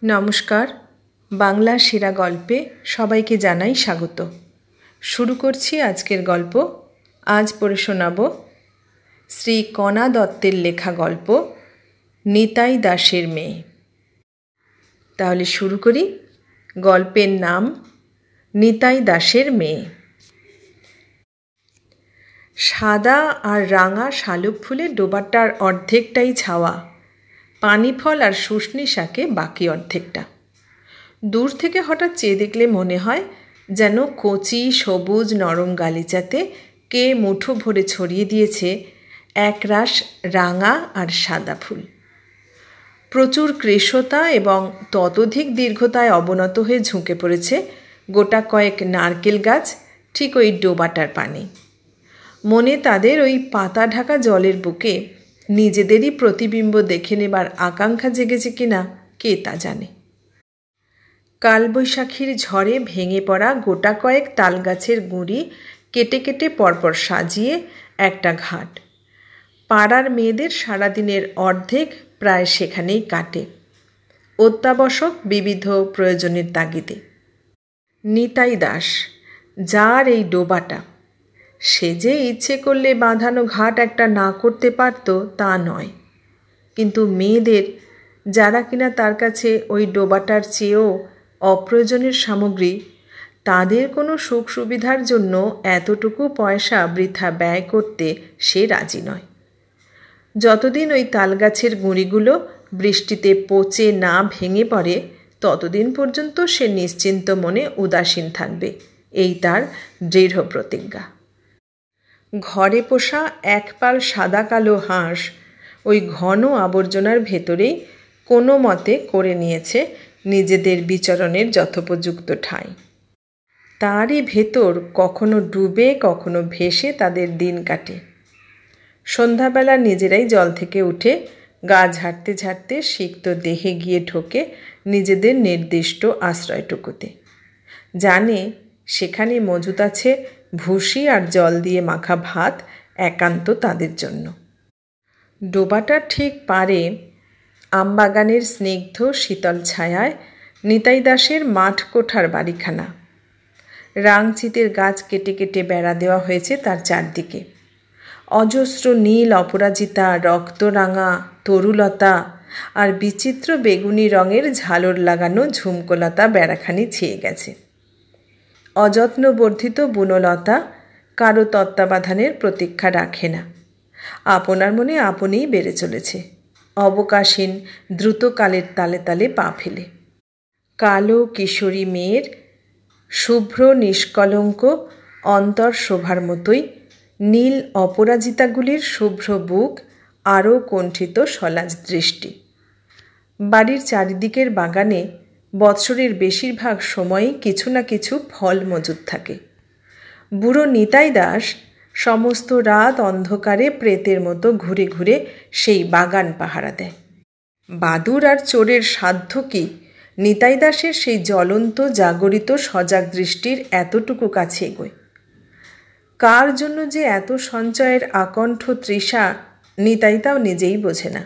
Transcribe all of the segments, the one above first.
নমস্কার, বাংলা সেরা গল্পে সবাইকে জানাই স্বাগত। শুরু করছি আজকের গল্প। আজ পড়ে শোনাব শ্রী কণা দত্তের লেখা গল্প নিতাই দাসের মেয়ে। তাহলে শুরু করি। গল্পের নাম নিতাই দাসের মেয়ে। সাদা আর রাঙা শালুক ফুলে ডোবাটার অর্ধেকটাই ছাওয়া, পানি ফল আর শুষ্নি শাকে বাকি অর্ধেকটা। দূর থেকে হঠাৎ চেয়ে দেখলে মনে হয় যেন কচি সবুজ নরম গালিচাতে কে মুঠো ভরে ছড়িয়ে দিয়েছে একরাশ রাঙা আর সাদা ফুল। প্রচুর কৃশতা এবং ততোধিক দীর্ঘতায় অবনত হয়ে ঝুঁকে পড়েছে গোটা কয়েক নারকেল গাছ ঠিক ওই ডোবাটার পানে। মনে তাদের ওই পাতা ঢাকা জলের বুকে নিজেদেরই প্রতিবিম্ব দেখে নেবার আকাঙ্ক্ষা জেগেছে কিনা কে তা জানে। কালবৈশাখীর ঝড়ে ভেঙে পড়া গোটা কয়েক তালগাছের গুঁড়ি কেটে কেটে পরপর সাজিয়ে একটা ঘাট। পাড়ার মেয়েদের সারাদিনের অর্ধেক প্রায় সেখানেই কাটে, অত্যাবশ্যক বিবিধ প্রয়োজনের তাগিদে। নিতাই দাস, যার এই ডোবাটা, সে যে ইচ্ছে করলে বাঁধানো ঘাট একটা না করতে পারত তা নয়, কিন্তু মেয়েদের যারা কিনা তার কাছে ওই ডোবাটার চেয়েও অপ্রয়োজনের সামগ্রী, তাদের কোনো সুখ সুবিধার জন্য এতটুকু পয়সা বৃথা ব্যয় করতে সে রাজি নয়। যতদিন ওই তালগাছের গুঁড়িগুলো বৃষ্টিতে পচে না ভেঙে পড়ে ততদিন পর্যন্ত সে নিশ্চিন্ত মনে উদাসীন থাকবে, এই তার দৃঢ় প্রতিজ্ঞা। ঘরে পোষা একপাল সাদা কালো হাঁস ওই ঘন আবর্জনার ভেতরেই কোনো মতে করে নিয়েছে নিজেদের বিচরণের যথোপযুক্ত ঠাঁই। তারই ভেতর কখনো ডুবে কখনো ভেসে তাদের দিন কাটে। সন্ধ্যাবেলা নিজেরাই জল থেকে উঠে গা ঝাড়তে ঝাড়তে সিক্ত দেহে গিয়ে ঢোকে নিজেদের নির্দিষ্ট আশ্রয়টুকুতে। জানে সেখানে মজুত আছে ভুসি আর জল দিয়ে মাখা ভাত, একান্ত তাদের জন্য। ডোবাটার ঠিক পারে আমবাগানের স্নিগ্ধ শীতল ছায়ায় নিতাই দাসের মাঠ কোঠার বাড়িখানা। রাংচিতের গাছ কেটে কেটে বেড়া দেওয়া হয়েছে তার চারদিকে। অজস্র নীল অপরাজিতা, রক্তরাঙা তরুলতা আর বিচিত্র বেগুনি রঙের ঝালর লাগানো ঝুমকোলতা বেড়াখানি ছেয়ে গেছে। অযত্ন বর্ধিত বুনলতা কারো তত্ত্বাবধানের প্রতীক্ষা রাখে না, আপনার মনে আপনিই বেড়ে চলেছে, অবকাশহীন দ্রুতকালের তালে তালে পা ফেলে। কালো কিশোরী মেয়ের শুভ্র নিষ্কলঙ্ক অন্তর শোভার মতোই নীল অপরাজিতাগুলির শুভ্র বুক আরও কণ্ঠিত সলাজ দৃষ্টি। বাড়ির চারিদিকের বাগানে বৎসরের বেশিরভাগ সময়ই কিছু না কিছু ফল মজুদ থাকে। বুড়ো নিতাই দাস সমস্ত রাত অন্ধকারে প্রেতের মতো ঘুরে ঘুরে সেই বাগান পাহারা দেয়। বাদুর আর চোরের সাধ্য কি নিতাই দাসের সেই জ্বলন্ত জাগরিত সজাগ দৃষ্টির এতটুকু কাছে এগোয়? কার জন্য যে এত সঞ্চয়ের আকণ্ঠ তৃষা নিতাই তাও নিজেই বোঝে না।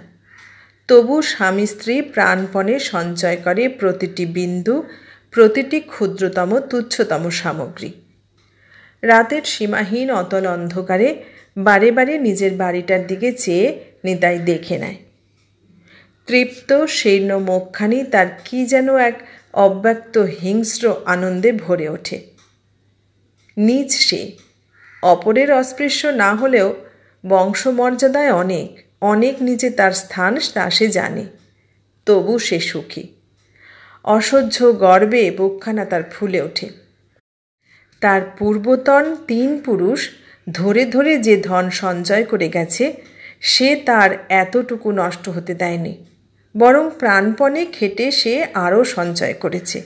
তবু স্বামী স্ত্রী প্রাণপণে সঞ্চয় করে প্রতিটি বিন্দু, প্রতিটি ক্ষুদ্রতম তুচ্ছতম সামগ্রী। রাতের সীমাহীন অতল অন্ধকারে বারে বারে নিজের বাড়িটার দিকে চেয়ে নিতাই দেখে নেয়। তৃপ্ত শীর্ণ মুখখানি তার কি যেন এক অব্যক্ত হিংস্র আনন্দে ভরে ওঠে। নিজ সে, অপরের অস্পৃশ্য না হলেও বংশমর্যাদায় অনেক অনেক নিচে তার স্থান তা সে জানে, তবু সে সুখী। অসহ্য গর্বে বুকখানা তার ফুলে ওঠে। তার পূর্বতন 3 পুরুষ ধরে ধরে যে ধন সঞ্চয় করে গেছে সে তার এতটুকু নষ্ট হতে দেয়নি, বরং প্রাণপণে খেটে সে আরও সঞ্চয় করেছে,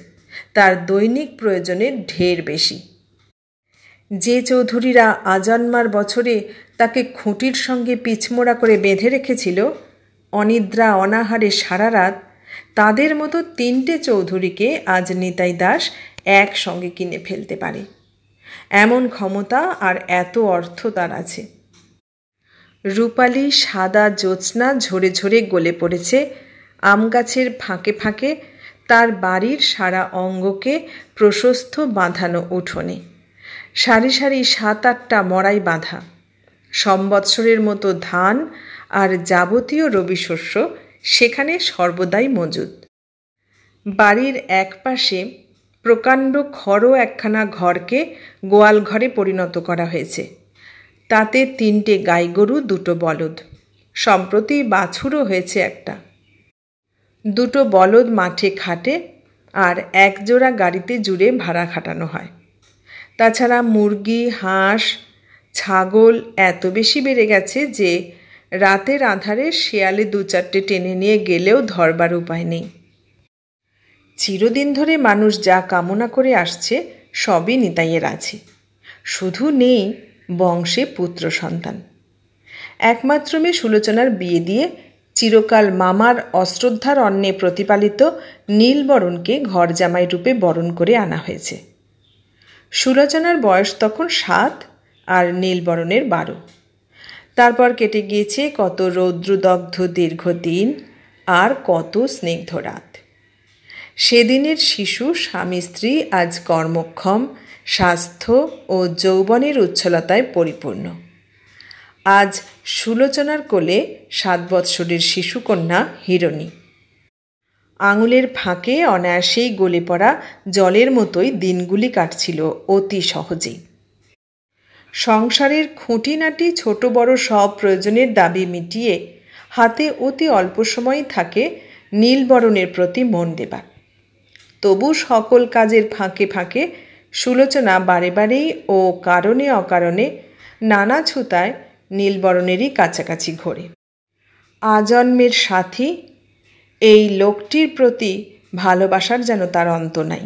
তার দৈনিক প্রয়োজনের ঢের বেশি। যে চৌধুরীরা আজন্মার বছরে তাকে খুঁটির সঙ্গে পিছমোড়া করে বেঁধে রেখেছিল অনিদ্রা অনাহারে সারা রাত, তাদের মতো 3টে চৌধুরীকে আজ নিতাই দাস একসঙ্গে কিনে ফেলতে পারে। এমন ক্ষমতা আর এত অর্থ তার আছে। রূপালী সাদা জ্যোৎস্না ঝরে ঝরে গলে পড়েছে আম গাছের ফাঁকে ফাঁকে তার বাড়ির সারা অঙ্গকে প্রশস্ত বাঁধানো উঠোনে সারি সারি 7-8টা মড়াই বাঁধা, সম্বৎসরের মতো ধান আর যাবতীয় রবিশস্য সেখানে সর্বদাই মজুদ। বাড়ির এক পাশে প্রকাণ্ড খড় একখানা ঘরকে গোয়াল ঘরে পরিণত করা হয়েছে। তাতে 3টে গাই গরু, 2টো বলদ, সম্প্রতি বাছুরও হয়েছে একটা। 2টো বলদ মাঠে খাটে আর 1 জোড়া গাড়িতে জুড়ে ভাড়া খাটানো হয়। তাছাড়া মুরগি, হাঁস, ছাগল এত বেশি বেড়ে গেছে যে রাতের আঁধারে শেয়ালে 2-4টে টেনে নিয়ে গেলেও ধরবার উপায় নেই। চিরদিন ধরে মানুষ যা কামনা করে আসছে সবই নিতাইয়ের আছে, শুধু নেই বংশে পুত্র সন্তান। একমাত্র মেয়ে সুলোচনার বিয়ে দিয়ে চিরকাল মামার অশ্রদ্ধার অন্নে প্রতিপালিত নীলবরণকে ঘর জামাই রূপে বরণ করে আনা হয়েছে। সুলোচনার বয়স তখন 7 আর নীলবরণের 12। তারপর কেটে গিয়েছে কত রৌদ্রদগ্ধ দীর্ঘদিন আর কত স্নিগ্ধ রাত। সেদিনের শিশু স্বামী স্ত্রী আজ কর্মক্ষম, স্বাস্থ্য ও যৌবনের উচ্ছলতায় পরিপূর্ণ। আজ সুলোচনার কোলে 7 বৎসরের শিশুকন্যা হিরণী। আঙুলের ফাঁকে অনায়াসেই গলে পড়া জলের মতোই দিনগুলি কাটছিল অতি সহজেই। সংসারের খুঁটিনাটি ছোট বড় সব প্রয়োজনের দাবি মিটিয়ে হাতে অতি অল্প সময় থাকে নীলবরণের প্রতি মন দেবার। তবু সকল কাজের ফাঁকে ফাঁকে সুলোচনা বারে বারেই ও কারণে অকারণে নানা ছুতায় নীলবরণেরই কাছাকাছি ঘোরে। আজন্মের সাথী এই লোকটির প্রতি ভালোবাসার যেন তার অন্ত নাই।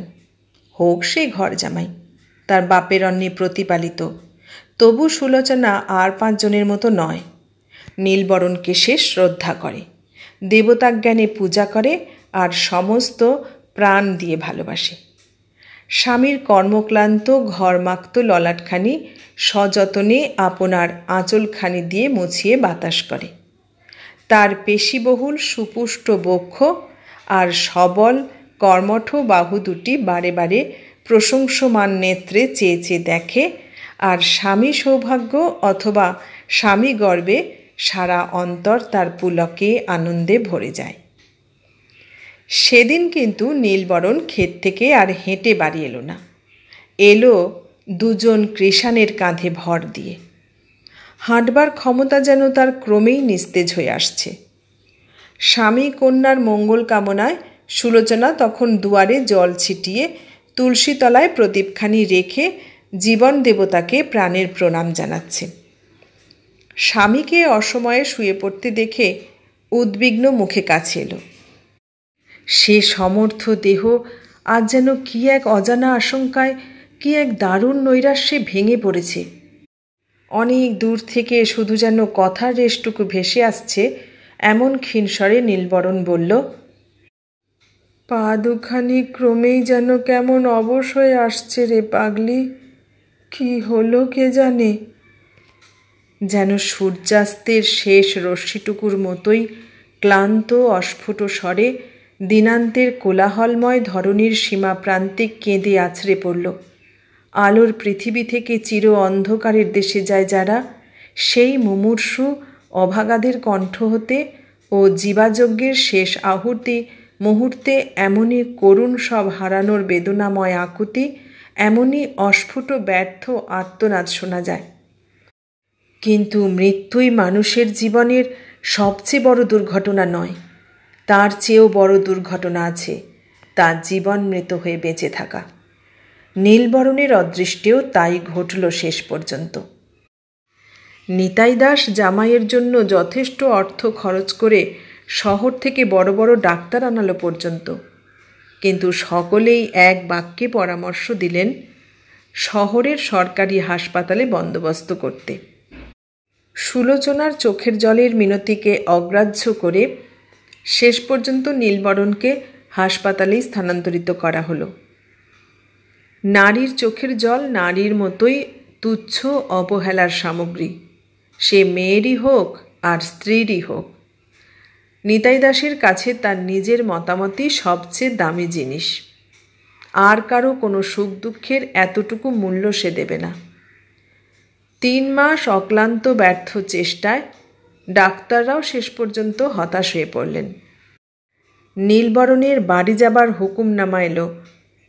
হোক সে ঘর জামাই, তার বাপের অন্নে প্রতিপালিত, তবু সুলোচনা আর 5 জনের মতো নয়। নীলবরণকে সে শ্রদ্ধা করে, দেবতাজ্ঞানে পূজা করে আর সমস্ত প্রাণ দিয়ে ভালোবাসে। স্বামীর কর্মক্লান্ত ঘরমাক্ত ললাটখানি সযতনে আপনার আঁচলখানি দিয়ে মুছিয়ে বাতাস করে। তার পেশিবহুল সুপুষ্ট বক্ষ আর সবল কর্মঠ বাহু দুটি বারে বারে প্রশংসমান নেত্রে চেয়ে চেয়ে দেখে, আর স্বামী সৌভাগ্য অথবা স্বামী গর্বে সারা অন্তর তার পুলকে আনন্দে ভরে যায়। সেদিন কিন্তু নীলবরণ ক্ষেত থেকে আর হেঁটে বাড়ি এলো না, এলো 2 জন কৃষাণের কাঁধে ভর দিয়ে। হাঁটবার ক্ষমতা যেন তার ক্রমেই নিস্তেজ হয়ে আসছে। স্বামী কন্যার মঙ্গল কামনায় সুলোচনা তখন দুয়ারে জল ছিটিয়ে তুলসী তলায় প্রদীপখানি রেখে জীবন দেবতাকে প্রাণের প্রণাম জানাচ্ছে। স্বামীকে অসময়ে শুয়ে পড়তে দেখে উদ্বিগ্ন মুখে কাছে এলো। সে সমর্থ দেহ আজ যেন কি এক অজানা আশঙ্কায়, কি এক দারুণ নৈরাশ্যে ভেঙে পড়েছে। অনেক দূর থেকে শুধু যেন কথার রেশটুকু ভেসে আসছে এমন ক্ষীণস্বরে নীলবরণ বলল, পা দুখানি ক্রমেই যেন কেমন অবশ হয়ে আসছে রে পাগলি, কি হলো কে জানে। যেন সূর্যাস্তের শেষ রশ্মিটুকুর মতোই ক্লান্ত অস্ফুট স্বরে দিনান্তের কোলাহলময় ধরণীর সীমা প্রান্তে কেঁদে আছড়ে পড়ল। আলোর পৃথিবী থেকে চির অন্ধকারের দেশে যায় যারা, সেই মুমূর্ষু অভাগাদের কণ্ঠ হতে ও জীবাযজ্ঞের শেষ আহুতি মুহূর্তে এমনই করুণ সব হারানোর বেদনাময় আকুতি, এমনই অস্ফুট ব্যর্থ আর্তনাদ শোনা যায়। কিন্তু মৃত্যুই মানুষের জীবনের সবচেয়ে বড় দুর্ঘটনা নয়, তার চেয়েও বড় দুর্ঘটনা আছে, তার জীবন মৃত হয়ে বেঁচে থাকা। নীলবরণের অদৃষ্টেও তাই ঘটল শেষ পর্যন্ত। নিতাই দাস জামাইয়ের জন্য যথেষ্ট অর্থ খরচ করে শহর থেকে বড় বড় ডাক্তার আনালো পর্যন্ত, কিন্তু সকলেই এক বাক্যে পরামর্শ দিলেন শহরের সরকারি হাসপাতালে বন্দোবস্ত করতে। সুলোচনার চোখের জলের মিনতিকে অগ্রাহ্য করে শেষ পর্যন্ত নীলবরণকে হাসপাতালেই স্থানান্তরিত করা হলো। নারীর চোখের জল নারীর মতোই তুচ্ছ অবহেলার সামগ্রী, সে মেয়েরই হোক আর স্ত্রীরই হোক। নিতাই দাসের কাছে তার নিজের মতামতই সবচেয়ে দামি জিনিস। আর কারো কোনো সুখ দুঃখের এতটুকু মূল্য সে দেবে না। 3 মাস অক্লান্ত ব্যর্থ চেষ্টায় ডাক্তাররাও শেষ পর্যন্ত হতাশ হয়ে পড়লেন। নীলবরণের বাড়ি যাবার হুকুমনামা এলো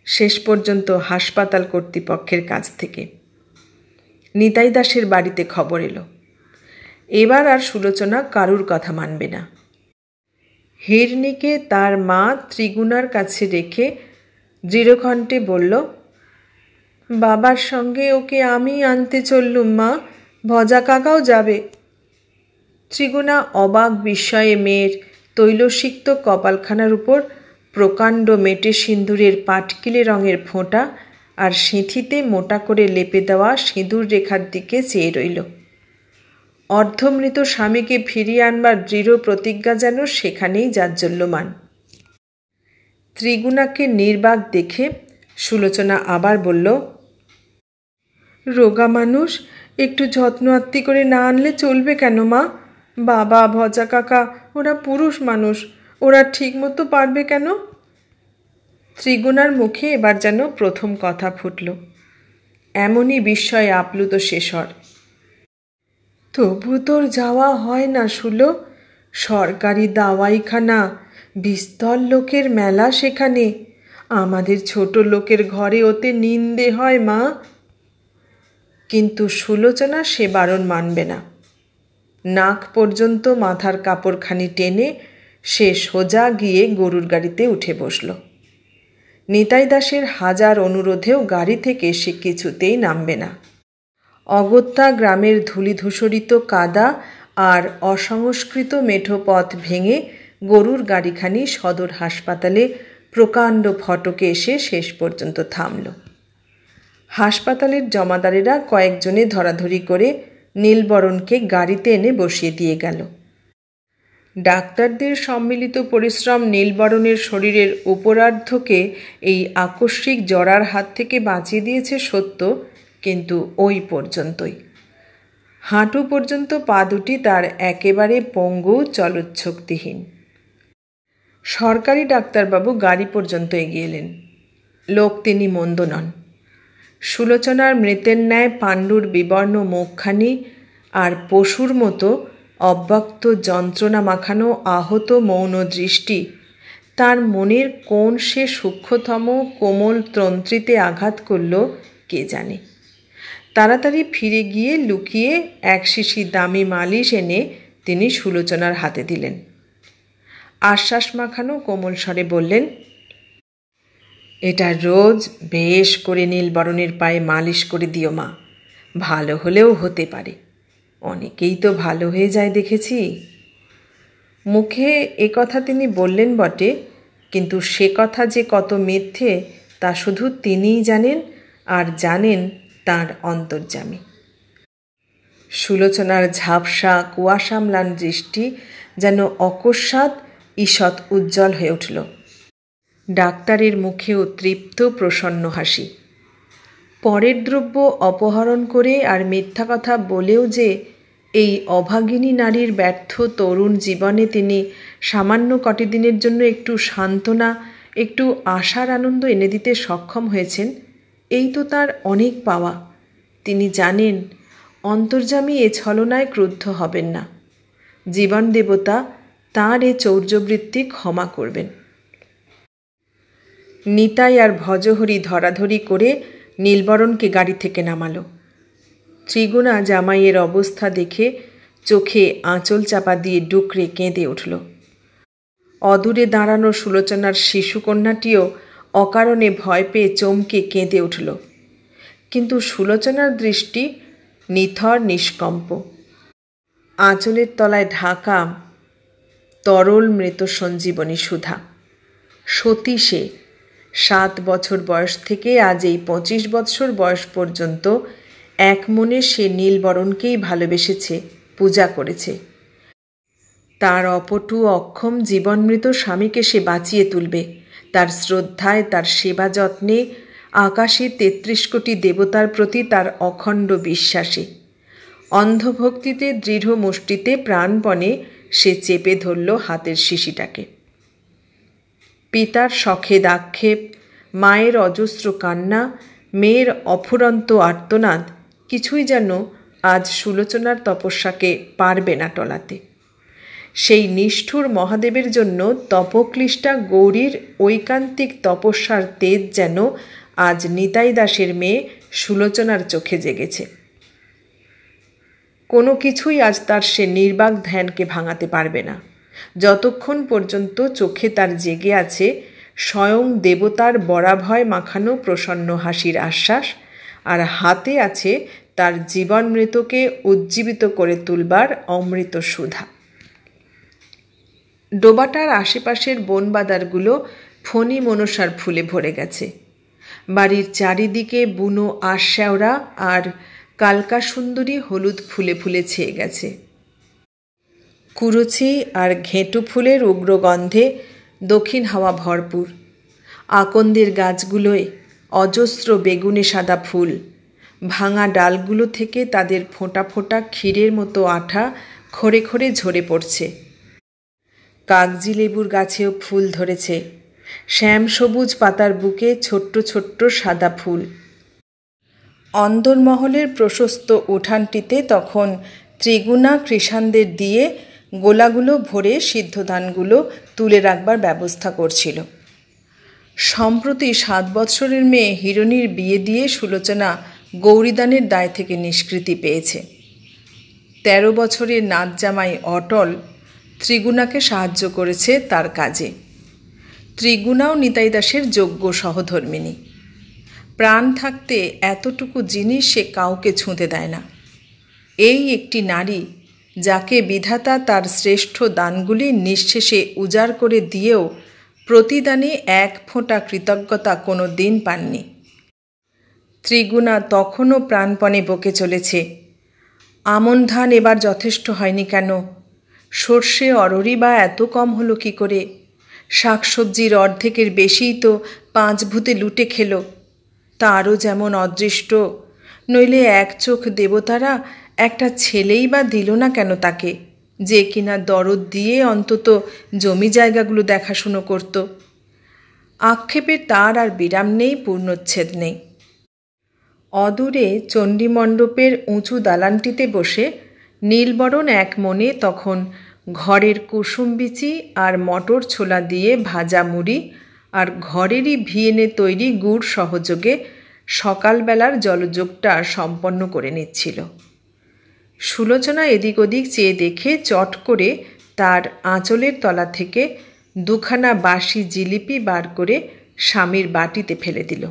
শেষ পর্যন্ত হাসপাতাল কর্তৃপক্ষের কাছ থেকে। নিতাই দাসের বাড়িতে খবর এলো, এবার আর সুলোচনা কারুর কথা মানবে না। হিরণীকে তার মা ত্রিগুণার কাছে রেখে দৃঢ়কণ্ঠে বলল, বাবার সঙ্গে ওকে আমি আনতে চললুম মা, ভজা কাকাও যাবে। ত্রিগুণা অবাক বিস্ময়ে মেয়ের তৈলসিক্ত কপালখানার উপর প্রকাণ্ড মেটে সিঁদুরের পাটকিলে রঙের ফোঁটা আর সিঁথিতে মোটা করে লেপে দেওয়া সিঁদুর রেখার দিকে চেয়ে রইল। অর্ধমৃত স্বামীকে ফিরিয়ে আনবার দৃঢ় প্রতিজ্ঞা যেন সেখানেই জাজ্জল্যমান। ত্রিগুণাকে নির্বাক দেখে সুলোচনা আবার বলল, রোগা মানুষ, একটু যত্ন আত্তি করে না আনলে চলবে কেন মা? বাবা, ভজা কাকা ওরা পুরুষ মানুষ, ওরা ঠিক মতো পারবে কেন? ত্রিগুণার মুখে এবার যেন প্রথম কথা ফুটল। এমনই বিস্ময়ে আপ্লুত সে স্বর। তবু তোর যাওয়া হয় না সুলো? সরকারি দাওয়াইখানা, বিস্তর লোকের মেলা সেখানে। আমাদের ছোট লোকের ঘরে ওতে নিন্দে হয় মা। কিন্তু সুলোচনা সে বারণ মানবে না। নাক পর্যন্ত মাথার কাপড়খানি টেনে সে সোজা গিয়ে গরুর গাড়িতে উঠে বসল। নিতাই দাসের হাজার অনুরোধেও গাড়ি থেকে সে কিছুতেই নামবে না। অগত্যা গ্রামের ধূলিধূসরিত কাদা আর অসংস্কৃত মেঠো পথ ভেঙে গরুর গাড়িখানি সদর হাসপাতালে প্রকাণ্ড ফটকে এসে শেষ পর্যন্ত থামল। হাসপাতালের জমাদারেরা কয়েকজনে ধরাধরি করে নীলবরণকে গাড়িতে এনে বসিয়ে দিয়ে গেল। ডাক্তারদের সম্মিলিত পরিশ্রম নীলবরণের শরীরের উপরার্ধকে এই আকস্মিক জরার হাত থেকে বাঁচিয়ে দিয়েছে সত্য, কিন্তু ওই পর্যন্তই। হাঁটু পর্যন্ত পা দুটি তার একেবারে পঙ্গু, চলৎশক্তিহীন। সরকারি ডাক্তারবাবু গাড়ি পর্যন্ত এগিয়ে এলেন। লোক তিনি মন্দ নন। সুলোচনার মৃতের ন্যায় পাণ্ডুর বিবর্ণ মুখখানি আর পশুর মতো অব্যক্ত যন্ত্রণা মাখানো আহত মৌন দৃষ্টি তার মনের কোন সে সূক্ষ্মতম কোমল তন্ত্রীতে আঘাত করল কে জানে। তাড়াতাড়ি ফিরে গিয়ে লুকিয়ে এক শিশি দামি মালিশ এনে তিনি সুলোচনার হাতে দিলেন। আশ্বাস মাখানো কোমল স্বরে বললেন, এটা রোজ বেশ করে নীলবরণের পায়ে মালিশ করে দিও মা, ভালো হলেও হতে পারে। অনেকেই তো ভালো হয়ে যায় দেখেছি। মুখে এ কথা তিনি বললেন বটে, কিন্তু সে কথা যে কত মিথ্যে তা শুধু তিনিই জানেন, আর জানেন তাঁর অন্তর্যামী। সুলোচনার ঝাপসা কুয়াশাম্লান দৃষ্টি যেন অকস্মাৎ ঈষৎ উজ্জ্বল হয়ে উঠল। ডাক্তারের মুখেও তৃপ্ত প্রসন্ন হাসি। পরের দ্রব্য অপহরণ করে আর মিথ্যা কথা বলেও যে এই অভাগিনী নারীর ব্যর্থ তরুণ জীবনে তিনি সামান্য কটি দিনের জন্য একটু সান্ত্বনা, একটু আশার আনন্দ এনে দিতে সক্ষম হয়েছেন, এই তো তার অনেক পাওয়া। তিনি জানেন অন্তর্যামী এ ছলনায় ক্রুদ্ধ হবেন না। জীবন দেবতা তাঁর এ চৌর্যবৃত্তি ক্ষমা করবেন। নিতাই আর ভজহরি ধরাধরি করে নীলবরণকে গাড়ি থেকে নামালো। ত্রিগুণা জামাইয়ের অবস্থা দেখে চোখে আঁচল চাপা দিয়ে ডুকরে কেঁদে উঠল। অদূরে দাঁড়ানো সুলোচনার শিশুকন্যাটিও অকারণে ভয় পেয়ে চমকে কেঁদে উঠল। কিন্তু সুলোচনার দৃষ্টি নিথর নিষ্কম্প। আঁচলের তলায় ঢাকা তরল মৃত সঞ্জীবনী সুধা। সতী সে 7 বছর বয়স থেকে আজ এই 25 বৎসর বয়স পর্যন্ত এক মনে সে নীলবরণকেই ভালোবেসেছে, পূজা করেছে। তার অপটু অক্ষম জীবনমৃত স্বামীকে সে বাঁচিয়ে তুলবে, তার শ্রদ্ধায়, তার সেবা যত্নে, আকাশে 33 কোটি দেবতার প্রতি তার অখণ্ড বিশ্বাসে, অন্ধভক্তিতে, দৃঢ় মুষ্টিতে, প্রাণপণে সে চেপে ধরল হাতের শিশিটাকে। পিতার শখেদ আক্ষেপ, মায়ের অজস্র কান্না, মেয়ের অফুরন্ত আর্তনাদ কিছুই যেন আজ সুলোচনার তপস্যাকে পারবে না টলাতে। সেই নিষ্ঠুর মহাদেবের জন্য তপক্লিষ্টা গৌরীর ঐকান্তিক তপস্যার তেজ যেন আজ নিতাই দাসের মেয়ে সুলোচনার চোখে জেগেছে। কোনো কিছুই আজ তার সে নির্বাক ধ্যানকে ভাঙাতে পারবে না, যতক্ষণ পর্যন্ত চোখে তার জেগে আছে স্বয়ং দেবতার বরাভয় মাখানো প্রসন্ন হাসির আশ্বাস, আর হাতে আছে তার জীবন মৃতকে উজ্জীবিত করে তুলবার অমৃত সুধা। ডোবাটার আশেপাশের বনবাদারগুলো ফণী মনসার ফুলে ভরে গেছে। বাড়ির চারিদিকে বুনো আশশ্যাওড়া আর কালকা সুন্দরী হলুদ ফুলে ফুলে ছেয়ে গেছে। কুরুচি আর ঘেঁটু ফুলের উগ্র গন্ধে দক্ষিণ হাওয়া ভরপুর। আকন্দের গাছগুলোয় অজস্র বেগুনে সাদা ফুল, ভাঙা ডালগুলো থেকে তাদের ফোঁটা ফোঁটা ক্ষীরের মতো আঠা খড়ে খড়ে ঝরে পড়ছে। কাগজি লেবুর গাছেও ফুল ধরেছে, শ্যাম সবুজ পাতার বুকে ছোট্ট ছোট্ট সাদা ফুল। অন্দরমহলের প্রশস্ত উঠানটিতে তখন ত্রিগুণা কৃষাণদের দিয়ে গোলাগুলো ভরে সিদ্ধ ধানগুলো তুলে রাখবার ব্যবস্থা করছিল। সম্প্রতি 7 বৎসরের মেয়ে হিরণীর বিয়ে দিয়ে সুলোচনা গৌরীদানের দায় থেকে নিষ্কৃতি পেয়েছে। 13 বছরের নাত জামাই অটল ত্রিগুণাকে সাহায্য করেছে তার কাজে। ত্রিগুণাও নিতাই দাসের যোগ্য সহধর্মিণী। প্রাণ থাকতে এতটুকু জিনিস সে কাউকে ছুঁতে দেয় না। এই একটি নারী যাকে বিধাতা তার শ্রেষ্ঠ দানগুলি নিঃশেষে উজাড় করে দিয়েও প্রতিদানে 1 ফোঁটা কৃতজ্ঞতা কোনো দিন পাননি। ত্রিগুণা তখনও প্রাণপণে বকে চলেছে, আমন ধান এবার যথেষ্ট হয়নি কেন? সর্ষে অররি বা এত কম হলো কি করে? শাকসবজির অর্ধেকের বেশিই তো 5 ভূতে লুটে খেল। তারও যেমন অদৃষ্ট, নইলে 1 চোখ দেবতারা একটা ছেলেই বা দিল না কেন তাকে, যে কিনা দরদ দিয়ে অন্তত জমি জায়গাগুলো দেখাশুনো করত। আক্ষেপের তার আর বিরাম নেই, পূর্ণচ্ছেদ নেই। অদূরে চণ্ডীমণ্ডপের উঁচু দালানটিতে বসে নীলবরণ এক মনে তখন ঘরের কুসুমবিচি আর মটর ছোলা দিয়ে ভাজা মুড়ি আর ঘরেরই ভিয়েনে তৈরি গুড় সহযোগে সকালবেলার জলযোগটা সম্পন্ন করে নিচ্ছিল। সুলোচনা এদিক ওদিক চেয়ে দেখে চট করে তার আঁচলের তলা থেকে 2খানা বাসি জিলিপি বার করে স্বামীর বাটিতে ফেলে দিল।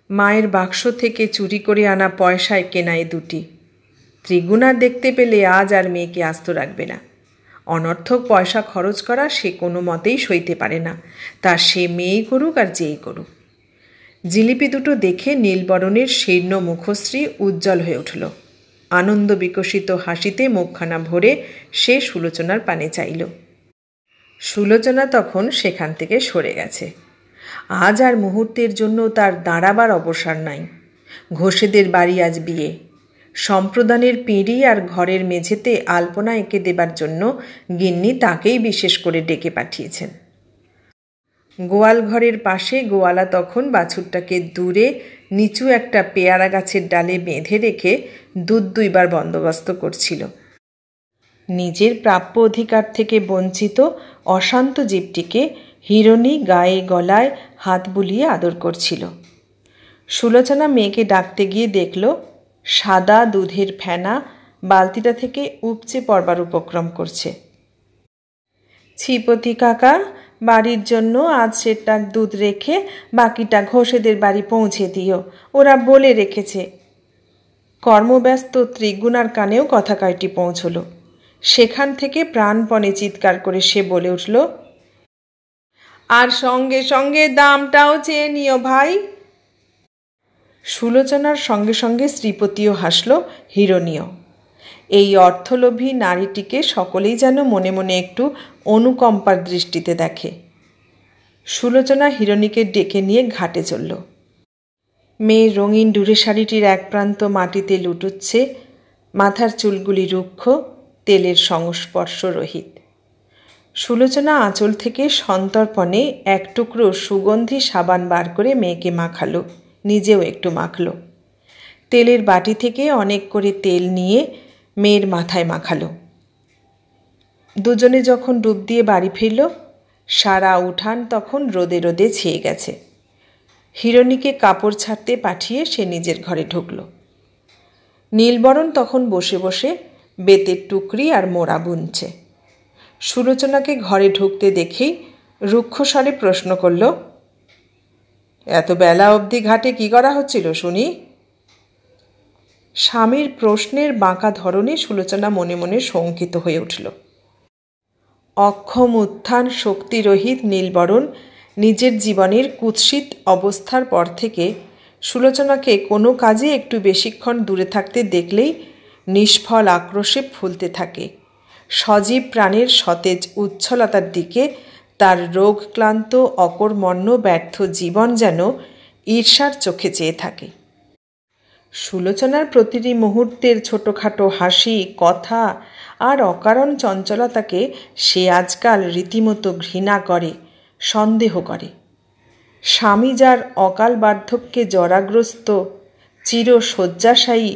মায়ের বাক্স থেকে চুরি করে আনা পয়সায় কেনায় 2টি। ত্রিগুণা দেখতে পেলে আজ আর মেয়েকে আস্ত রাখবে না। অনর্থক পয়সা খরচ করা সে কোনো মতেই সইতে পারে না, তা সে মেয়েই করুক আর যেই করুক। জিলিপি দুটো দেখে নীলবরণের শীর্ণ মুখশ্রী উজ্জ্বল হয়ে উঠল। আনন্দ বিকশিত হাসিতে মুখখানা ভরে সে সুলোচনার পানে চাইল। সুলোচনা তখন সেখান থেকে সরে গেছে। আজ আর মুহূর্তের জন্য তার দাঁড়াবার অবসর নাই। ঘোষেদের বাড়ি আজ বিয়ে। সম্প্রদানের পিঁড়ি আর ঘরের মেঝেতে আলপনা এঁকে দেবার জন্য গিন্নি তাকেই বিশেষ করে ডেকে পাঠিয়েছেন। গোয়াল ঘরের পাশে গোয়ালা তখন বাছুরটাকে দূরে নিচু একটা পেয়ারা গাছের ডালে বেঁধে রেখে দুধ দুইবার বন্দোবস্ত করছিল। নিজের প্রাপ্য অধিকার থেকে বঞ্চিত অশান্ত জীবটিকে হিরণী গায়ে গলায় হাত বুলিয়ে আদর করছিল। সুলোচনা মেয়েকে ডাকতে গিয়ে দেখল সাদা দুধের ফেনা বালতিটা থেকে উপচে পড়বার উপক্রম করছে। ছিপতি কাকা, বাড়ির জন্য আজ সেটাক দুধ রেখে বাকিটা ঘোষেদের বাড়ি পৌঁছে দিও, ওরা বলে রেখেছে। কর্মব্যস্ত ত্রিগুণার কানেও কথা কয়টি পৌঁছল। সেখান থেকে প্রাণপণে চিৎকার করে সে বলে উঠল, আর সঙ্গে সঙ্গে দামটাও চেয়ে নিও ভাই। সুলোচনার সঙ্গে সঙ্গে শ্রীপতিও হাসল, হিরণীও। এই অর্থলোভী নারীটিকে সকলেই যেন মনে মনে একটু অনুকম্পার দৃষ্টিতে দেখে। সুলোচনা হিরণীকে ডেকে নিয়ে ঘাটে চলল। মেয়ের রঙিন ডুরে শাড়িটির এক প্রান্ত মাটিতে লুটুচ্ছে, মাথার চুলগুলি রুক্ষ, তেলের সংস্পর্শ রহিত। সুলোচনা আঁচল থেকে সন্তর্পণে এক টুকরো সুগন্ধি সাবান বার করে মেয়েকে মাখালো, নিজেও একটু মাখল। তেলের বাটি থেকে অনেক করে তেল নিয়ে মেয়ের মাথায় মাখালো। দুজনে যখন ডুব দিয়ে বাড়ি ফিরল, সারা উঠান তখন রোদে রোদে ছেয়ে গেছে। হিরণীকে কাপড় ছাড়তে পাঠিয়ে সে নিজের ঘরে ঢুকল। নীলবরণ তখন বসে বসে বেতের টুকরি আর মোড়া বুনছে। সুলোচনাকে ঘরে ঢুকতে দেখেই রুক্ষস্বরে প্রশ্ন করল, এত বেলা অবধি ঘাটে কি করা হচ্ছিল শুনি? স্বামীর প্রশ্নের বাঁকা ধরনে সুলোচনা মনে মনে শঙ্কিত হয়ে উঠল। অক্ষম উত্থান শক্তিরহিত নীলবরণ নিজের জীবনের কুৎসিত অবস্থার পর থেকে সুলোচনাকে কোনো কাজে একটু বেশিক্ষণ দূরে থাকতে দেখলেই নিষ্ফল আক্রোশে ফুলতে থাকে। সজীব প্রাণের সতেজ উচ্ছলতার দিকে তার রোগক্লান্ত অকর্মণ্য ব্যর্থ জীবন যেন ঈর্ষার চোখে চেয়ে থাকে। সুলোচনার প্রতিটি মুহূর্তের ছোটোখাটো হাসি, কথা আর অকারণ চঞ্চলতাকে সে আজকাল রীতিমতো ঘৃণা করে, সন্দেহ করে। স্বামী যার অকাল বার্ধক্যে জরাগ্রস্ত, চির শয্যাশায়ী,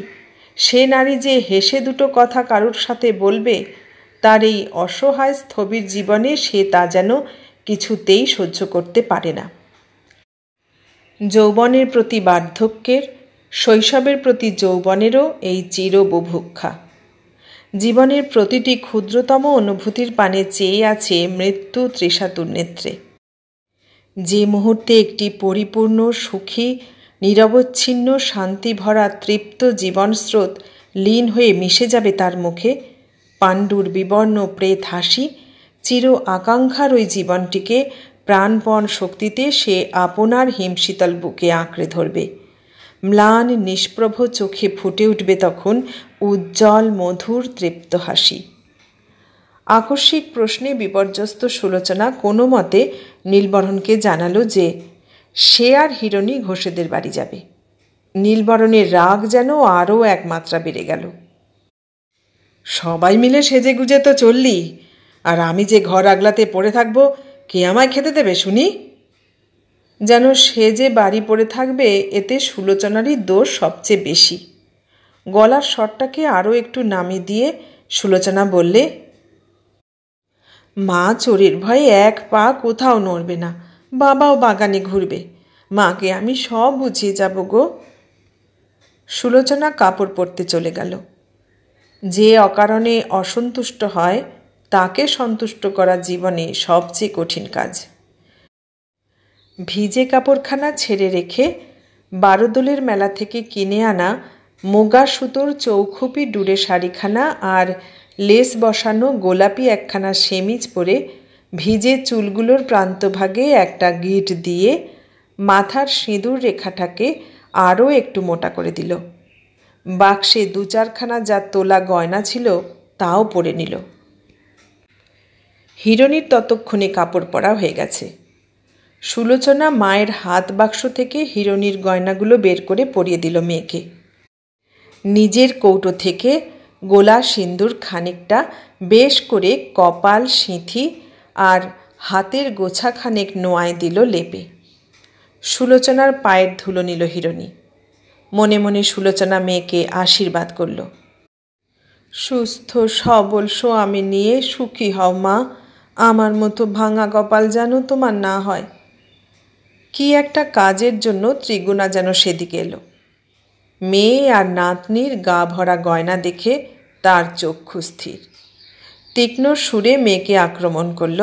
সে নারী যে হেসে দুটো কথা কারুর সাথে বলবে, তার এই অসহায় স্থবির জীবনে সে তা যেন কিছুতেই সহ্য করতে পারে না। যৌবনের প্রতি বার্ধক্যের, শৈশবের প্রতি যৌবনেরও এই চির বুভুক্ষা। জীবনের প্রতিটি ক্ষুদ্রতম অনুভূতির পানে চেয়ে আছে মৃত্যু তৃষাতুর নেত্রে। যে মুহূর্তে একটি পরিপূর্ণ, সুখী, নিরবচ্ছিন্ন, শান্তিভরা, তৃপ্ত জীবনস্রোত লীন হয়ে মিশে যাবে তার মুখে, পাণ্ডুর বিবর্ণ প্রেত হাসি চির আকাঙ্ক্ষার ওই জীবনটিকে প্রাণপণ শক্তিতে সে আপনার হিমশীতল বুকে আঁকড়ে ধরবে। ম্লান নিষ্প্রভ চোখে ফুটে উঠবে তখন উজ্জ্বল মধুর তৃপ্ত হাসি। আকস্মিক প্রশ্নে বিপর্যস্ত সুলোচনা কোনো মতে নীলবরণকে জানালো যে সে আর হিরণী ঘোষেদের বাড়ি যাবে। নীলবরণের রাগ যেন আরও এক মাত্রা বেড়ে গেল। সবাই মিলে সেজে গুজে তো চললি, আর আমি যে ঘর আগলাতে পড়ে থাকবো, কে আমায় খেতে দেবে শুনি? যেন সে যে বাড়ি পড়ে থাকবে এতে সুলোচনারই দোষ সবচেয়ে বেশি। গলার স্বরটাকে আরও একটু নামিয়ে দিয়ে সুলোচনা বললে, মা চোরের ভয়ে এক পা কোথাও নড়বে না, বাবাও বাগানে ঘুরবে, মাকে আমি সব বুঝিয়ে যাব গো। সুলোচনা কাপড় পরতে চলে গেল। যে অকারণে অসন্তুষ্ট হয় তাকে সন্তুষ্ট করা জীবনে সবচেয়ে কঠিন কাজ। ভিজে কাপড়খানা ছেড়ে রেখে বারোদোলের মেলা থেকে কিনে আনা মুগা সুতোর চৌখুপি ডুরে শাড়িখানা আর লেস বসানো গোলাপি একখানা সেমিজ পরে ভিজে চুলগুলোর প্রান্তভাগে একটা গিঁট দিয়ে মাথার সিঁদুর রেখাটাকে আরও একটু মোটা করে দিল। বাক্সে দু চারখানা যা তোলা গয়না ছিল তাও পরে নিল। হিরণীর ততক্ষণে কাপড় পরা হয়ে গেছে। সুলোচনা মায়ের হাত বাক্স থেকে হিরণীর গয়নাগুলো বের করে পরিয়ে দিল মেয়েকে। নিজের কৌটো থেকে গোলা সিন্দুর খানিকটা বেশ করে কপাল, সিঁথি আর হাতের গোছা খানেক নোয়ায় দিল লেপে। সুলোচনার পায়ের ধুলো নিল হিরণী। মনে মনে সুলোচনা মেয়েকে আশীর্বাদ করল, সুস্থ সবল স্বামী নিয়ে সুখী হও মা, আমার মতো ভাঙা কপাল যেন তোমার না হয়। কি একটা কাজের জন্য ত্রিগুণা যেন সেদিকে এলো। মেয়ে আর নাতনির গা ভরা গয়না দেখে তার চক্ষু স্থির। তীক্ষ্ণ সুরে মেয়েকে আক্রমণ করল,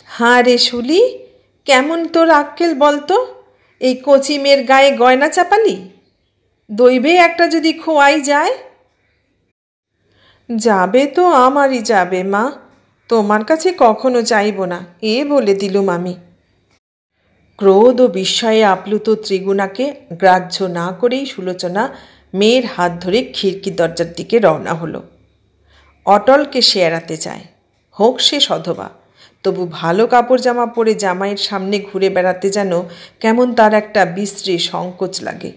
হাঁ রে শুলি, কেমন তোর আক্কেল বলতো? এই কচি মেয়ের গায়ে গয়না চাপালি? দৈবে একটা যদি খোয়াই যায়? যাবে তো আমারই যাবে মা, তোমার কাছে কখনো চাইব না, এ বলে দিলুম আমি। ক্রোধ ও বিস্ময়ে আপ্লুত ত্রিগুণাকে গ্রাহ্য না করেই সুলোচনা মেয়ের হাত ধরে খিড়কি দরজার দিকে রওনা হলো। অটলকে সে এড়াতে চায়, হোক সে সধবা, তবু ভালো কাপড় জামা পরে জামাইয়ের সামনে ঘুরে বেড়াতে যেন কেমন তার একটা বিশ্রী সংকোচ লাগে।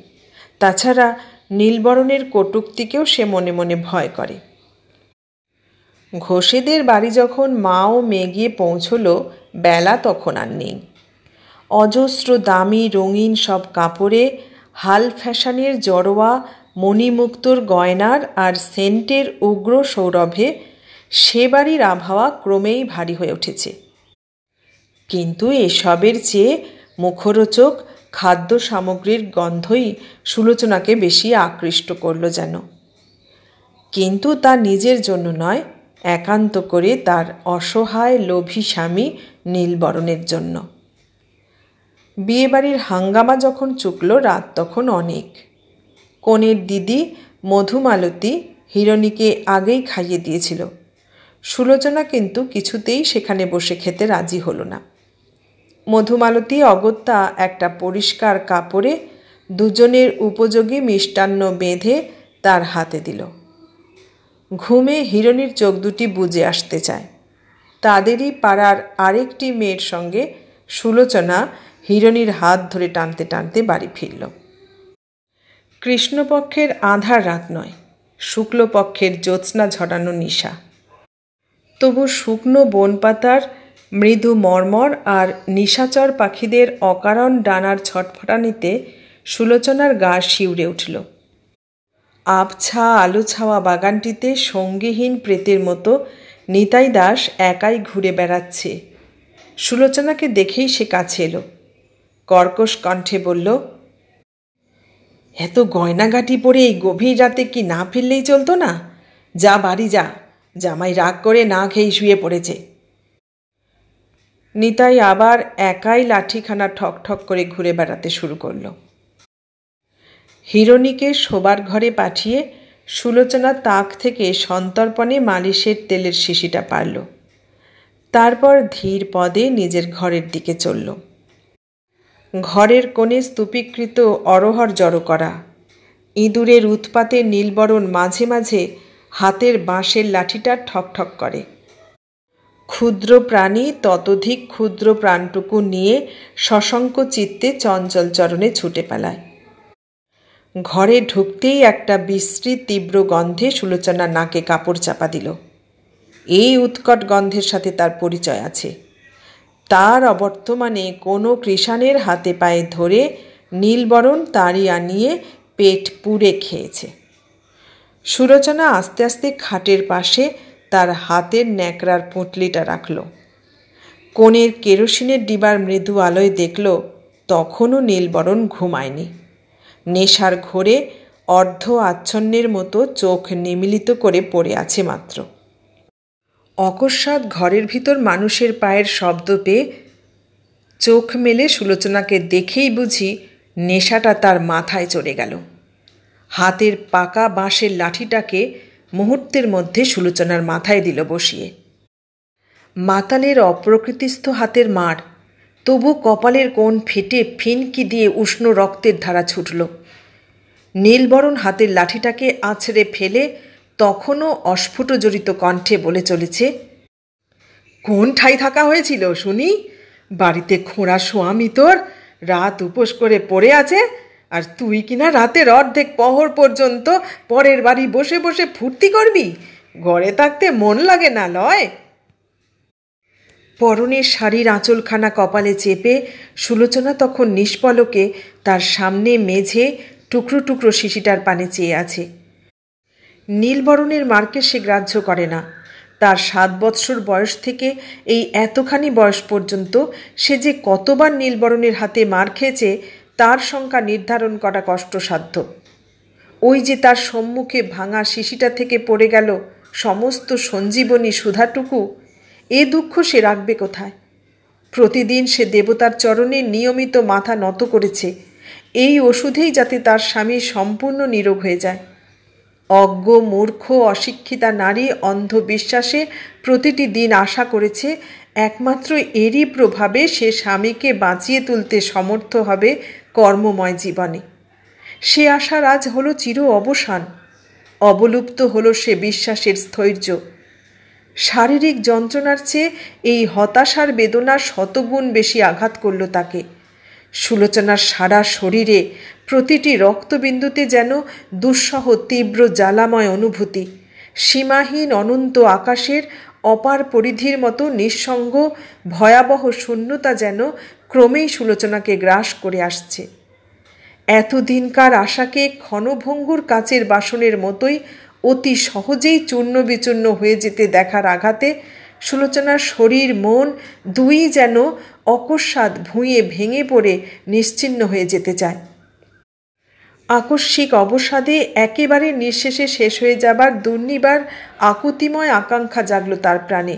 তাছাড়া নীলবরণের কটূক্তিকেও সে মনে মনে ভয় করে। ঘোষেদের বাড়ি যখন মা ও মেয়ে গিয়ে পৌঁছল, বেলা তখন আর নেই। অজস্র দামি রঙিন সব কাপড়ে, হাল ফ্যাশনের জড়োয়া মণিমুক্তোর গয়নার আর সেন্টের উগ্র সৌরভে সে বাড়ির আবহাওয়া ক্রমেই ভারী হয়ে উঠেছে। কিন্তু এসবের চেয়ে মুখরোচক খাদ্য সামগ্রীর গন্ধই সুলোচনাকে বেশি আকৃষ্ট করল যেন। কিন্তু তা নিজের জন্য নয়, একান্ত করে তার অসহায় লোভী স্বামী নীলবরণের জন্য। বিয়েবাড়ির হাঙ্গামা যখন চুকল, রাত তখন অনেক। কনের দিদি মধুমালতী হিরণীকে আগেই খাইয়ে দিয়েছিল। সুলোচনা কিন্তু কিছুতেই সেখানে বসে খেতে রাজি হলো না। মধুমালতী অগত্যা একটা পরিষ্কার কাপড়ে দুজনের উপযোগী মিষ্টান্ন বেঁধে তার হাতে দিল। ঘুমে হিরণীর চোখ দুটি বুজে আসতে চায়। তাদেরই পাড়ার আরেকটি মেয়ের সঙ্গে সুলোচনা হিরণীর হাত ধরে টানতে টানতে বাড়ি ফিরল। কৃষ্ণপক্ষের আঁধার রাত নয়, শুক্লপক্ষের জ্যোৎস্না ঝরানো নিশা। তবু শুকনো বনপাতার মৃদু মর্মর আর নিশাচর পাখিদের অকারণ ডানার ছটফটানিতে সুলোচনার গা শিউরে উঠল। আবছা আলো ছাওয়া বাগানটিতে সঙ্গীহীন প্রেতের মতো নিতাই দাস একাই ঘুরে বেড়াচ্ছে। সুলোচনাকে দেখেই সে কাছে এলো, কর্কশ কণ্ঠে বলল, এত গয়নাগাটি পরে এই গভীর রাতে কি না ফিরলেই চলতো না? যা বাড়ি যা, জামাই রাগ করে না খেয়ে শুয়ে পড়েছে। নিতাই আবার একাই লাঠিখানা ঠক ঠক করে ঘুরে বেড়াতে শুরু করল। হিরণীকে শোবার ঘরে পাঠিয়ে সুলোচনা তাক থেকে সন্তর্পণে মালিশের তেলের শিশিটা পারল। তারপর ধীর পদে নিজের ঘরের দিকে চলল। ঘরের কোণে স্তূপীকৃত অরোহর জড়ো করা। ইঁদুরের উৎপাতে নীলবরণ মাঝে মাঝে হাতের বাঁশের লাঠিটা ঠক ঠক করে। ক্ষুদ্র প্রাণী ততোধিক ক্ষুদ্র প্রাণটুকু নিয়ে সশঙ্ক চিত্তে চঞ্চল চরণে ছুটে পালায়। ঘরে ঢুকতেই একটা বিশ্রী তীব্র গন্ধে সুলোচনা নাকে কাপড় চাপা দিল। এই উৎকট গন্ধের সাথে তার পরিচয় আছে। তার অবর্তমানে কোনো কৃষাণের হাতে পায়ে ধরে নীলবরণ তারই আনিয়ে পেট পুড়ে খেয়েছে। সুলোচনা আস্তে আস্তে খাটের পাশে তার হাতের ন্যাকড়ার পুঁটলিটা রাখল। কোণের কেরোসিনের ডিবার মৃদু আলোয় দেখল তখনও নীলবরণ ঘুমায়নি। নেশার ঘোরে অর্ধ আচ্ছন্নের মতো চোখ নিমিলিত করে পড়ে আছে মাত্র। অকস্মাৎ ঘরের ভিতর মানুষের পায়ের শব্দ পেয়ে চোখ মেলে সুলোচনাকে দেখেই বুঝি নেশাটা তার মাথায় চড়ে গেল। হাতের পাকা বাঁশের লাঠিটাকে মুহূর্তের মধ্যে সুলোচনার মাথায় দিল বসিয়ে। মাতালের অপ্রকৃতিস্থ হাতের মার, তবু কপালের কোণ ফেটে ফিনকি দিয়ে উষ্ণ রক্তের ধারা ছুটল। নীলবরণ হাতের লাঠিটাকে আছড়ে ফেলে তখনও অস্ফুটজড়িত কণ্ঠে বলে চলেছে, কোন ঠাই থাকা হয়েছিল শুনি? বাড়িতে খোঁড়া স্বামী তোর রাত উপোস করে পড়ে আছে, আর তুই কিনা রাতের অর্ধেক প্রহর পর্যন্ত পরের বাড়ি বসে বসে ফুর্তি করবি? ঘরে থাকতে মন লাগে না লয়? পরনের শাড়ির আঁচলখানা কপালে চেপে সুলোচনা তখন নিষ্পলকে তার সামনে মেঝে টুকরো টুকরো শিশিটার পানে চেয়ে আছে। নীলবরণের মারকে সে গ্রাহ্য করে না। তার 7 বৎসর বয়স থেকে এই এতখানি বয়স পর্যন্ত সে যে কতবার নীলবরণের হাতে মার খেয়েছে তার সংখ্যা নির্ধারণ করা কষ্টসাধ্য। ওই যে তার সম্মুখে ভাঙা শিশিটা থেকে পড়ে গেল সমস্ত সঞ্জীবনী সুধাটুকু, এ দুঃখ সে রাখবে কোথায়? প্রতিদিন সে দেবতার চরণে নিয়মিত মাথা নত করেছে এই ওষুধেই যাতে তার স্বামী সম্পূর্ণ নিরোগ হয়ে যায়। অজ্ঞ মূর্খ অশিক্ষিতা নারী অন্ধবিশ্বাসে প্রতিটি দিন আশা করেছে একমাত্র এরই প্রভাবে সে স্বামীকে বাঁচিয়ে তুলতে সমর্থ হবে কর্মময় জীবনে। সে আশার আজ হলো চির অবসান। অবলুপ্ত হলো সে বিশ্বাসের স্থৈর্য। শারীরিক যন্ত্রণার চেয়ে এই হতাশার বেদনা শতগুণ বেশি আঘাত করল তাকে। সুলোচনার সারা শরীরে প্রতিটি রক্তবিন্দুতে যেন দুঃসহ তীব্র জ্বালাময় অনুভূতি। সীমাহীন অনন্ত আকাশের অপার পরিধির মতো নিঃসঙ্গ ভয়াবহ শূন্যতা যেন ক্রমেই সুলোচনাকে গ্রাস করে আসছে। এতদিনকার আশাকে ক্ষণভঙ্গুর কাচের বাসনের মতোই অতি সহজেই চূর্ণ বিচূর্ণ হয়ে যেতে দেখার আঘাতে সুলোচনার শরীর মন দুই যেন অকস্মাৎ ভুঁইয়ে ভেঙে পড়ে নিশ্চিহ্ন হয়ে যেতে চায়। আকস্মিক অবসাদে একেবারে নিঃশেষে শেষ হয়ে যাবার দুর্নিবার আকুতিময় আকাঙ্ক্ষা জাগল তার প্রাণে।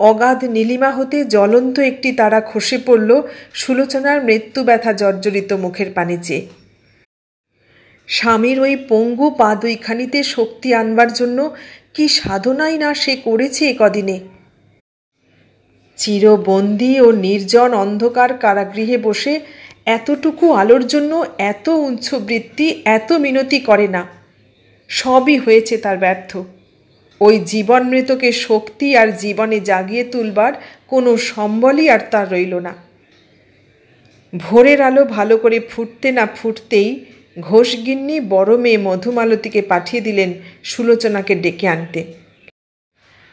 অগাধ নীলিমা হতে জ্বলন্ত একটি তারা খসে পড়ল সুলোচনার মৃত্যু ব্যথা জর্জরিত মুখের পানে চেয়ে। স্বামীর ওই পঙ্গু পা দুইখানিতে শক্তি আনবার জন্য কি সাধনাই না সে করেছে কদিনে। চিরবন্দী ও নির্জন অন্ধকার কারাগৃহে বসে এতটুকু আলোর জন্য এত উচ্ছবৃত্তি, এত মিনতি করে না। সবই হয়েছে তার ব্যর্থ। ওই জীবন মৃতকে শক্তি আর জীবনে জাগিয়ে তুলবার কোনো সম্বলই আর তার রইল না। ভোরের আলো ভালো করে ফুটতে না ফুটতেই ঘোষগিন্নি বড় মেয়ে মধুমালতীকে পাঠিয়ে দিলেন সুলোচনাকে ডেকে আনতে।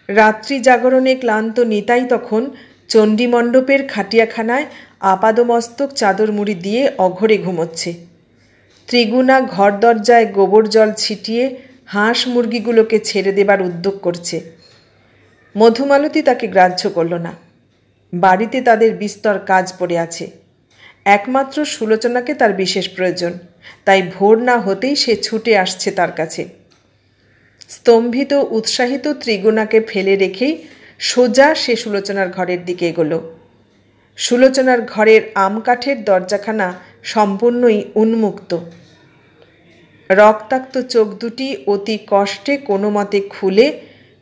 রাত্রি জাগরণে ক্লান্ত নিতাই তখন চণ্ডীমণ্ডপের খাটিয়াখানায় আপাদমস্তক চাদর মুড়ি দিয়ে অঘরে ঘুমোচ্ছে। ত্রিগুণা ঘর দরজায় গোবর জল ছিটিয়ে হাঁস মুরগিগুলোকে ছেড়ে দেবার উদ্যোগ করছে। মধুমালতী তাকে গ্রাহ্য করল না। বাড়িতে তাদের বিস্তর কাজ পড়ে আছে। একমাত্র সুলোচনাকে তার বিশেষ প্রয়োজন, তাই ভোর না হতেই সে ছুটে আসছে তার কাছে। স্তম্ভিত উৎসাহিত ত্রিগুণাকে ফেলে রেখেই সোজা সে সুলোচনার ঘরের দিকে এগোল। সুলোচনার ঘরের আম কাঠের দরজাখানা সম্পূর্ণই উন্মুক্ত। রক্তাক্ত চোখ দুটি অতি কষ্টে কোনো মতে খুলে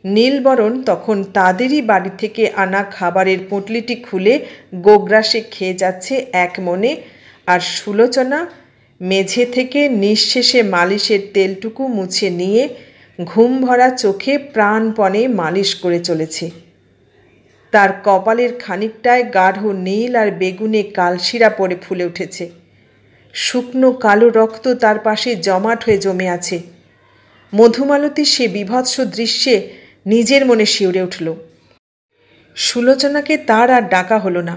নীলবরণ তখন তাদেরই বাড়ি থেকে আনা খাবারের পুঁটলিটি খুলে গোগ্রাসে খেয়ে যাচ্ছে এক মনে, আর সুলোচনা মেঝে থেকে নিঃশেষে মালিশের তেলটুকু মুছে নিয়ে ঘুম ভরা চোখে প্রাণপণে মালিশ করে চলেছে। তার কপালের খানিকটায় গাঢ় নীল আর বেগুনে কালশিরা পড়ে ফুলে উঠেছে। শুকনো কালো রক্ত তার পাশে জমাট হয়ে জমে আছে। মধুমালতী সে বীভৎস দৃশ্যে নিজের মনে শিউরে উঠল। সুলোচনাকে তার আর ডাকা হলো না।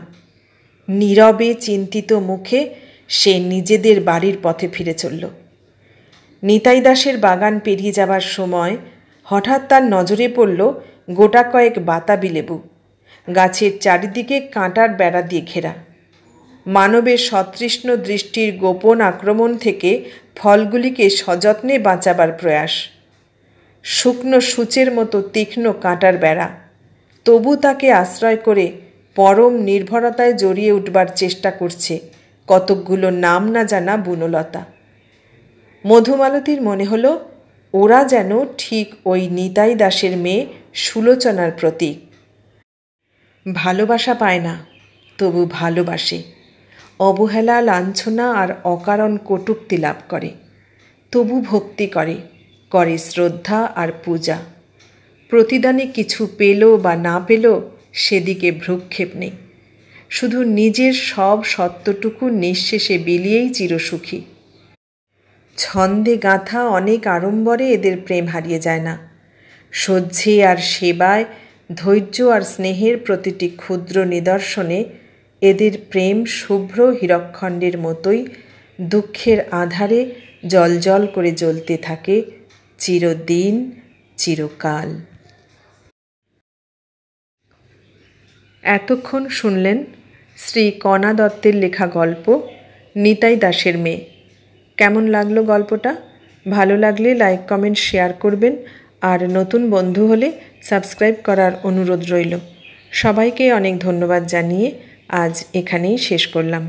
নীরবে চিন্তিত মুখে সে নিজেদের বাড়ির পথে ফিরে চলল। নিতাই দাসের বাগান পেরিয়ে যাবার সময় হঠাৎ তার নজরে পড়ল গোটা কয়েক বাতাবি লেবু, গাছের চারিদিকে কাঁটার বেড়া দিয়ে ঘেরা। মানবের সতৃষ্ণ দৃষ্টির গোপন আক্রমণ থেকে ফলগুলিকে সযত্নে বাঁচাবার প্রয়াস। শুকনো সূচের মতো তীক্ষ্ণ কাঁটার বেড়া, তবু তাকে আশ্রয় করে পরম নির্ভরতায় জড়িয়ে উঠবার চেষ্টা করছে কতকগুলো নাম না জানা বনলতা। মধুমালতীর মনে হলো ওরা যেন ঠিক ওই নিতাই দাসের মেয়ে সুলোচনার প্রতীক। ভালোবাসা পায় না, তবু ভালোবাসে। অবহেলা, লাঞ্ছনা আর অকারণ কটূক্তি লাভ করে, তবু ভক্তি করে, করে শ্রদ্ধা আর পূজা। প্রতিদানে কিছু পেল বা না পেল সেদিকে ভ্রুক্ষেপ নেই। শুধু নিজের সব সত্যটুকু নিঃশেষে বিলিয়েই চিরসুখী। ছন্দে গাঁথা অনেক আড়ম্বরে এদের প্রেম হারিয়ে যায় না। সহ্যে আর সেবায়, ধৈর্য আর স্নেহের প্রতিটি ক্ষুদ্র নিদর্শনে এদের প্রেম শুভ্র হীরকখণ্ডের মতোই দুঃখের আধারে জ্বলজ্বল করে জ্বলতে থাকে চিরদিন, চিরকাল। এতক্ষণ শুনলেন শ্রী কণা দত্তের লেখা গল্প নিতাই দাসের মেয়ে। কেমন লাগলো গল্পটা? ভালো লাগলে লাইক, কমেন্ট, শেয়ার করবেন, আর নতুন বন্ধু হলে সাবস্ক্রাইব করার অনুরোধ রইল। সবাইকে অনেক ধন্যবাদ জানিয়ে আজ এখানেই শেষ করলাম।